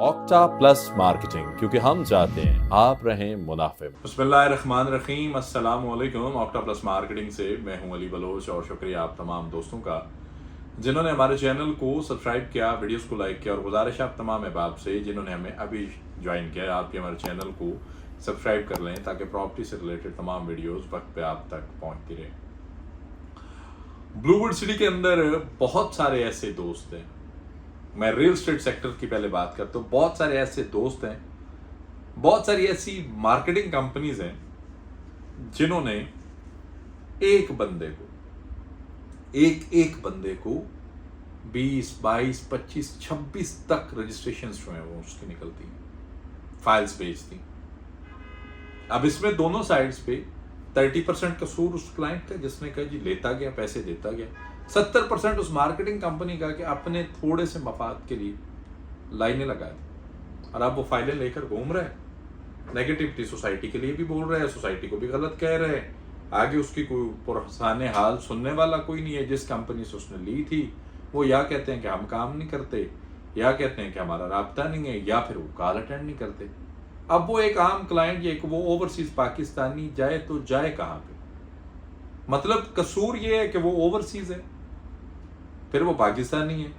Octa plus marketing, क्योंकि हम चाहते हैं आप रहें मुनाफे। बिस्मिल्लाहिर्रहमानिर्रहीम, अस्सलाम वालेकुम। ऑक्टा प्लस मार्केटिंग से मैं हूं अली बलोच और शुक्रिया आप तमाम दोस्तों का जिन्होंने हमारे चैनल को सब्सक्राइब किया, वीडियोस को लाइक किया। और गुजारिश आप तमाम अहबाब से जिन्होंने हमें अभी ज्वाइन किया, आप हमारे चैनल को सब्सक्राइब कर लें ताकि प्रॉपर्टी से रिलेटेड तमाम वीडियोस वक्त पे आप तक पहुंचती रहे। ब्लूवुड सिटी के अंदर बहुत सारे ऐसे दोस्त हैं, मैं रियल एस्टेट सेक्टर की पहले बात करता हूँ, बहुत सारे ऐसे दोस्त हैं, बहुत सारी ऐसी मार्केटिंग कंपनीज हैं जिन्होंने एक बंदे को 20, 22, 25, 26 तक रजिस्ट्रेशन जो है वो उसकी निकलती हैं, फाइल्स भेजती। अब इसमें दोनों साइड्स पे 30% कसूर उस क्लाइंट का जिसने कहा जी लेता गया, पैसे देता गया। 70% उस मार्केटिंग कंपनी का कि अपने थोड़े से मफाद के लिए लाइनें लगा दी और अब वो फाइलें लेकर घूम रहे हैं। नेगेटिविटी सोसाइटी के लिए भी बोल रहे हैं, सोसाइटी को भी गलत कह रहे हैं। आगे उसकी कोई पुरसाने हाल सुनने वाला कोई नहीं है। जिस कंपनी से उसने ली थी वो या कहते हैं कि हम काम नहीं करते, या कहते हैं कि हमारा राब्ता नहीं है, या फिर वो कॉल अटेंड नहीं करते। अब वो एक आम क्लाइंट या वो ओवरसीज पाकिस्तानी जाए तो जाए कहाँ पे? मतलब कसूर ये है कि वो ओवरसीज है, फिर वो पाकिस्तानी है,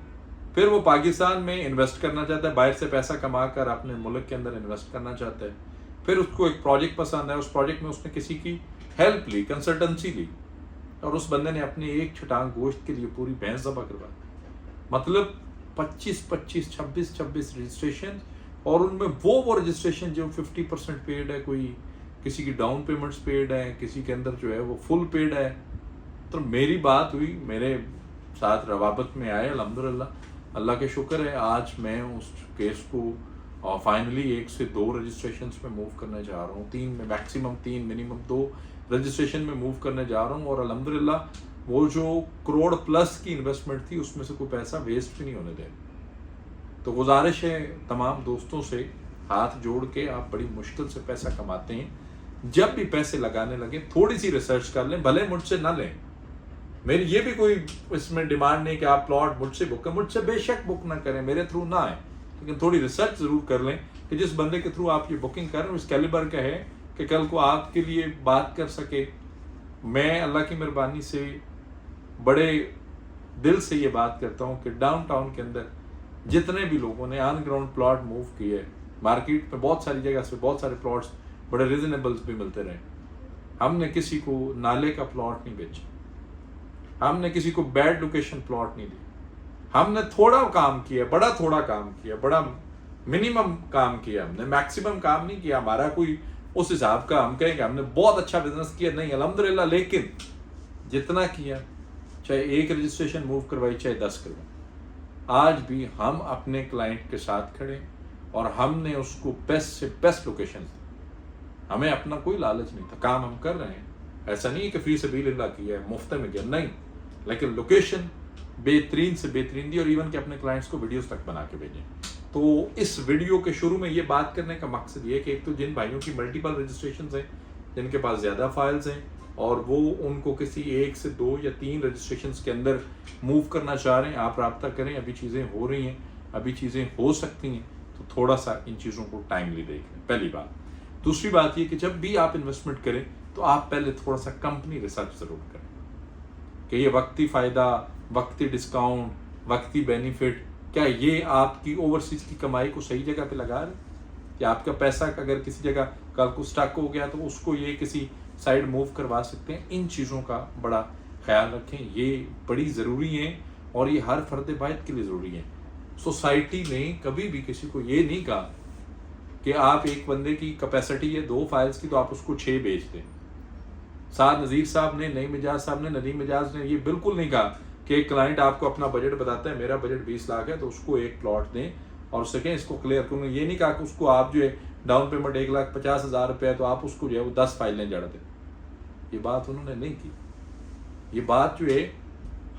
फिर वो पाकिस्तान में इन्वेस्ट करना चाहता है, बाहर से पैसा कमा कर अपने मुल्क के अंदर इन्वेस्ट करना चाहता है। फिर उसको एक प्रोजेक्ट पसंद है, उस प्रोजेक्ट में उसने किसी की हेल्प ली, कंसल्टेंसी ली, और उस बंदे ने अपने एक छटांग गोश्त के लिए पूरी भैंस ज़बह करवा दी। मतलब 25, 26 रजिस्ट्रेशन, और उनमें वो रजिस्ट्रेशन जो 50% पेड है, कोई किसी की डाउन पेमेंट्स पेड है, किसी के अंदर जो है वो फुल पेड है। तो मेरी बात हुई, मेरे साथ रवाबत में आए, अल्हम्दुलिल्लाह अल्लाह के शुक्र है। आज मैं उस केस को फाइनली 1 से 2 रजिस्ट्रेशन में मूव करने जा रहा हूँ, 3 में मैक्सिमम 3 मिनिमम 2 रजिस्ट्रेशन में मूव करने जा रहा हूँ। और अल्हम्दुलिल्लाह वो जो करोड़ प्लस की इन्वेस्टमेंट थी उसमें से कोई पैसा वेस्ट भी नहीं होने दे। तो गुजारिश है तमाम दोस्तों से, हाथ जोड़ के, आप बड़ी मुश्किल से पैसा कमाते हैं, जब भी पैसे लगाने लगे थोड़ी सी रिसर्च कर लें, भले मुझसे ना लें। मेरी ये भी कोई इसमें डिमांड नहीं कि आप प्लॉट मुझसे बुक करें, मुझसे बेशक बुक ना करें, मेरे थ्रू ना आए, लेकिन थोड़ी रिसर्च जरूर कर लें कि जिस बंदे के थ्रू आप ये बुकिंग कर रहे हैं उस कैलिबर का है कि कल को आपके लिए बात कर सके। मैं अल्लाह की मेहरबानी से बड़े दिल से ये बात करता हूँ कि डाउन टाउन के अंदर जितने भी लोगों ने ऑन ग्राउंड प्लॉट मूव किए, मार्केट में बहुत सारी जगह से बहुत सारे प्लॉट्स बड़े रिजनेबल्स भी मिलते रहे, हमने किसी को नाले का प्लॉट नहीं बेचा, हमने किसी को बैड लोकेशन प्लॉट नहीं दी। हमने थोड़ा काम किया, बड़ा थोड़ा काम किया, बड़ा मिनिमम काम किया, हमने मैक्सिमम काम नहीं किया। हमारा कोई उस हिसाब का हम कहें कि हमने बहुत अच्छा बिजनेस किया, नहीं, अल्हम्दुलिल्लाह। लेकिन जितना किया, चाहे 1 रजिस्ट्रेशन मूव करवाई, चाहे 10 करवाई, आज भी हम अपने क्लाइंट के साथ खड़े और हमने उसको बेस्ट से बेस्ट लोकेशन दी। हमें अपना कोई लालच नहीं था, काम हम कर रहे हैं, ऐसा नहीं है कि फी सबीलिल्लाह किया है, मुफ्त में किया, नहीं, लेकिन लोकेशन बेहतरीन से बेहतरीन दी, और इवन के अपने क्लाइंट्स को वीडियोस तक बना के भेजें। तो इस वीडियो के शुरू में ये बात करने का मकसद ये है कि एक तो जिन भाइयों की मल्टीपल रजिस्ट्रेशन हैं, जिनके पास ज़्यादा फाइल्स हैं और वो उनको किसी 1 से 2 या 3 रजिस्ट्रेशन के अंदर मूव करना चाह रहे हैं, आप राब्ता करें। अभी चीज़ें हो रही हैं, अभी चीज़ें हो सकती हैं, तो थोड़ा सा इन चीज़ों को टाइमली देख लें, पहली बात। दूसरी बात ये कि जब भी आप इन्वेस्टमेंट करें तो आप पहले थोड़ा सा कंपनी रिसर्च ज़रूर करें कि ये वक्ती फ़ायदा, वक्ती डिस्काउंट, वक्ती बेनिफिट, क्या ये आपकी ओवरसीज की कमाई को सही जगह पे लगा रहे, कि आपका पैसा अगर किसी जगह कल को स्टक हो गया तो उसको ये किसी साइड मूव करवा सकते हैं। इन चीज़ों का बड़ा ख्याल रखें, ये बड़ी ज़रूरी हैं और ये हर फर्द बायत के लिए ज़रूरी है। सोसाइटी ने कभी भी किसी को ये नहीं कहा कि आप एक बंदे की कैपेसिटी है 2 फाइल्स की तो आप उसको 6 बेच दें। साद नज़ीर साहब ने, नईम मिजाज साहब ने, नदीम मिजाज ने ये बिल्कुल नहीं कहा कि एक क्लाइंट आपको अपना बजट बताता है, मेरा बजट 20 लाख है तो उसको एक प्लॉट दें और उससे कहें इसको क्लियर करूँ। ये नहीं कहा कि उसको आप जो है डाउन पेमेंट 1,50,000 रुपये है तो आप उसको जो है वो 10 फाइलें जड़ दें। ये बात उन्होंने नहीं की। ये बात जो है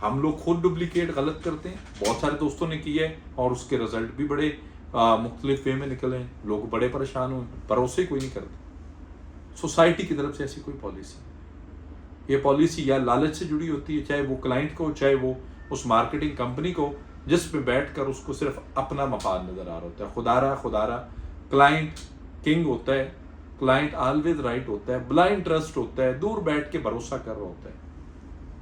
हम लोग खुद डुप्लीकेट गलत करते हैं, बहुत सारे दोस्तों ने की है और उसके रिजल्ट भी बड़े मुख्तलिफ वे में निकले हैं, लोग बड़े परेशान हुए, भरोसे कोई नहीं करते। सोसाइटी की तरफ से ऐसी कोई पॉलिसी, ये पॉलिसी या लालच से जुड़ी होती है, चाहे वो क्लाइंट को, चाहे वो उस मार्केटिंग कंपनी को, جس پہ بیٹھ کر اس کو صرف اپنا مفاد نظر آ رہا ہوتا ہے. خدارہ کلائنٹ کنگ ہوتا ہے, کلائنٹ آلویز رائٹ ہوتا ہے, بلائنڈ ٹرسٹ ہوتا ہے, دور بیٹھ کے بھروسہ کر رہا ہوتا ہے,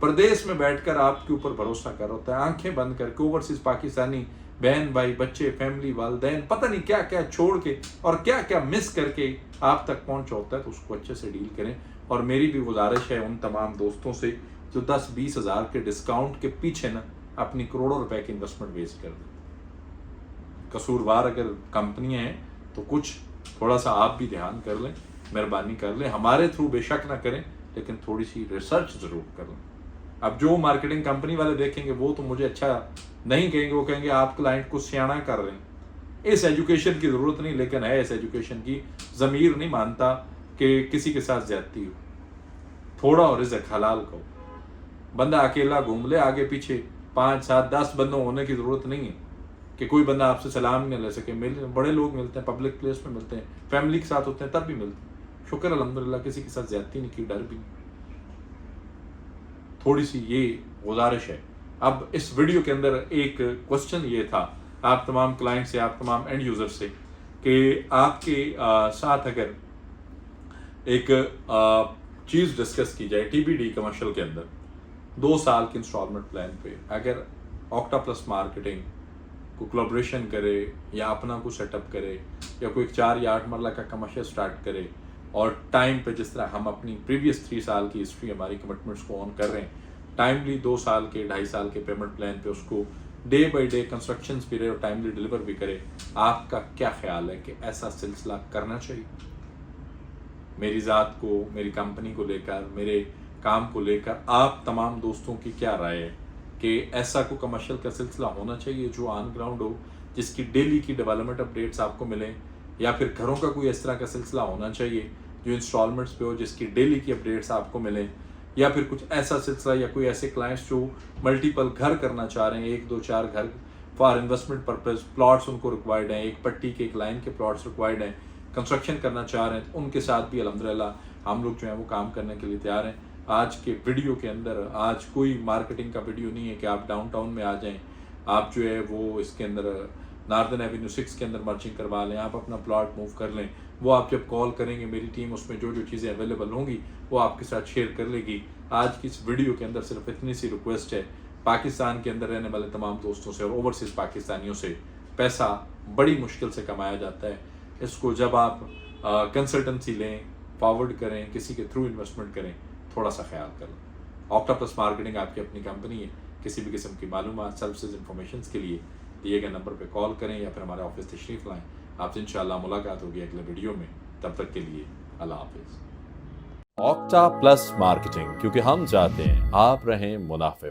پردیس میں بیٹھ کر آپ کے اوپر بھروسہ کر رہا ہوتا ہے, آنکھیں بند کر کے اوورسیز پاکستانی بہن بھائی بچے فیملی والدین پتہ نہیں کیا کیا چھوڑ کے اور کیا کیا مس کر کے آپ تک پہنچا ہوتا ہے, تو اس کو اچھے سے ڈیل کریں. اور میری بھی گزارش ہے ان تمام دوستوں سے جو 10-20 ہزار کے ڈسکاؤنٹ کے پیچھے نا اپنی کروڑوں روپے کی انویسٹمنٹ ویسٹ کر دیں. قصوروار اگر کمپنیاں ہیں تو کچھ تھوڑا سا آپ بھی دھیان کر لیں, مہربانی کر لیں. ہمارے تھرو بے شک نہ کریں لیکن تھوڑی سی ریسرچ ضرور کر لیں. اب جو مارکیٹنگ کمپنی والے دیکھیں گے وہ تو مجھے اچھا نہیں کہیں گے, وہ کہیں گے آپ کلائنٹ کو سیاح کر رہے ہیں. اس ایجوکیشن کی ضرورت نہیں, لیکن ہے اس ایجوکیشن کی. ضمیر نہیں مانتا کہ کسی کے ساتھ زیادتی ہو. تھوڑا اور رزق حلال کو. بندہ اکیلا گھوم لے, آگے پیچھے 5-7-10 بندوں ہونے کی ضرورت نہیں ہے کہ کوئی بندہ آپ سے سلام نہیں لے سکے. بڑے لوگ ملتے ہیں, پبلک پلیس میں ملتے ہیں, فیملی کے ساتھ ہوتے ہیں تب بھی ملتے ہیں. شکر الحمدللہ کسی کے ساتھ زیادتی نہیں کی, ڈر بھی نہیں. تھوڑی سی یہ گزارش ہے. اب اس ویڈیو کے اندر ایک کوسچن یہ تھا آپ تمام کلائنٹ سے, آپ تمام اینڈ یوزر سے, کہ آپ کے ساتھ اگر ایک چیز ڈسکس کی جائے ٹی بی ڈی کمرشل کے اندر 2 سال کے انسٹالمنٹ پلان پہ, اگر آکٹا پلس مارکیٹنگ کو کولابریشن کرے یا اپنا کو سیٹ اپ کرے یا کوئی 4 یا 8 مرلہ کا کمرشل سٹارٹ کرے اور ٹائم پہ جس طرح ہم اپنی پریویس 3 سال کی ہسٹری ہماری کمٹمنٹس کو آن کر رہے ہیں, ٹائملی 2 سال کے 2.5 سال کے پیمنٹ پلان پہ اس کو ڈے بائی ڈے کنسٹرکشنز بھی رہے اور ٹائملی ڈلیور بھی کرے. آپ کا کیا خیال ہے کہ ایسا سلسلہ کرنا چاہیے؟ میری ذات کو, میری کمپنی کو لے کر, میرے کام کو لے کر آپ تمام دوستوں کی کیا رائے ہے کہ ایسا کو کمرشل کا سلسلہ ہونا چاہیے جو آن گراؤنڈ ہو, جس کی ڈیلی کی ڈیولپمنٹ اپڈیٹس آپ کو ملیں, یا پھر گھروں کا کوئی اس طرح کا سلسلہ ہونا چاہیے جو انسٹالمنٹس پہ ہو, جس کی ڈیلی کی اپڈیٹس آپ کو ملیں, یا پھر کچھ ایسا سلسلہ یا کوئی ایسے کلائنٹس جو ملٹیپل گھر کرنا چاہ رہے ہیں, 1-2-4 گھر فار انویسٹمنٹ پرپز, پلاٹس ان کو ریکوائرڈ ہیں, ایک پٹی کے ایک لائن کے پلاٹس ریکوائرڈ ہیں, کنسٹرکشن کرنا چاہ رہے ہیں, ان کے ساتھ بھی الحمدللہ ہم لوگ جو ہیں وہ کام کرنے کے لیے تیار ہیں. آج کے ویڈیو کے اندر آج کوئی مارکیٹنگ کا ویڈیو نہیں ہے کہ آپ ڈاؤن ٹاؤن میں آ جائیں, آپ جو ہے وہ اس کے اندر ناردن ایونیو 6 کے اندر مرچنگ کروا لیں, آپ اپنا پلاٹ موو کر لیں. وہ آپ جب کال کریں گے میری ٹیم اس میں جو جو چیزیں اویلیبل ہوں گی وہ آپ کے ساتھ شیئر کر لے گی. آج کی اس ویڈیو کے اندر صرف اتنی سی ریکویسٹ ہے, پاکستان کے اندر رہنے والے تمام دوستوں سے اور اوورسیز پاکستانیوں سے, پیسہ بڑی مشکل سے کمایا جاتا ہے. اس کو جب آپ کنسلٹنسی لیں, فارورڈ کریں, کسی کے تھرو انویسٹمنٹ کریں, تھوڑا سا خیال کریں. آکٹا پلس مارکیٹنگ آپ کی اپنی کمپنی ہے. کسی بھی قسم کی معلومات, سروسز, انفارمیشنس کے لیے دیے گئے نمبر پہ کال کریں یا پھر ہمارے آفس تشریف لائیں. آپ سے انشاءاللہ ملاقات ہوگی اگلے ویڈیو میں. تب تک کے لیے اللہ حافظ. آکٹا پلس مارکیٹنگ, کیونکہ ہم چاہتے ہیں آپ رہیں منافع.